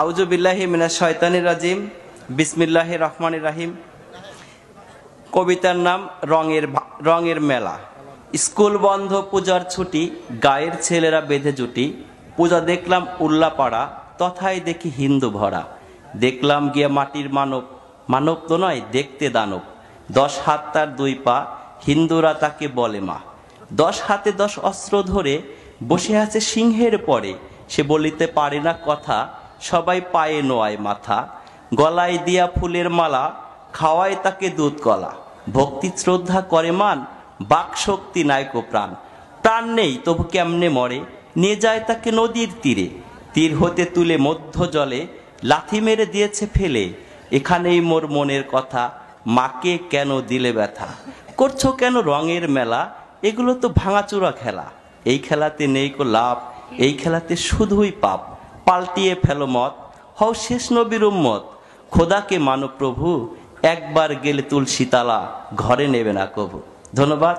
আউযু বিল্লাহি মিনাশ শাইতানির রাজিম। বিসমিল্লাহির রহমানির রহিম। কবিতার নাম রঙের মেলা। স্কুল বন্ধ, পূজার ছুটি, গায়ের ছেলেরা বেঁধে জুটি। পূজা দেখলাম উল্লাপাড়া, তথায় দেখি হিন্দু ভরা। দেখলাম গিয়ে মাটির মানব, মানব তো নয় দেখতে দানব। 10 হাত তার 2 পা, হিন্দুরা তাকে বলে মা। 10 হাতে 10 অস্ত্র ধরে বসে আছে সিংহের পরে। সে বলিতে পারে না কথা, সবাই পায়ে নোয়ায় মাথা। গলায় দিয়া ফুলের মালা, খাওয়ায় তাকে দুধ কলা। ভক্তি শ্রদ্ধা করে মান, বাক শক্তি নায়কো প্রাণ। প্রাণ নেই তবু কেমনে মরে, নিয়ে যায় তাকে নদীর তীরে। তীর হতে তুলে মধ্য জলে, লাথি মেরে দিয়েছে ফেলে। এখানেই মোর মনের কথা, মাকে কেন দিলে ব্যথা। করছো কেন রঙের মেলা, এগুলো তো ভাঙাচোরা খেলা। এই খেলাতে নেই কো লাভ, এই খেলাতে শুধুই পাপ। পাল্টিয়ে ফেলো মত, হও শেষ নবীর উম্মত। খোদাকে মানো প্রভু, একবার গেলে তুলসী তালা, ঘরে নেবে না কভু। ধন্যবাদ।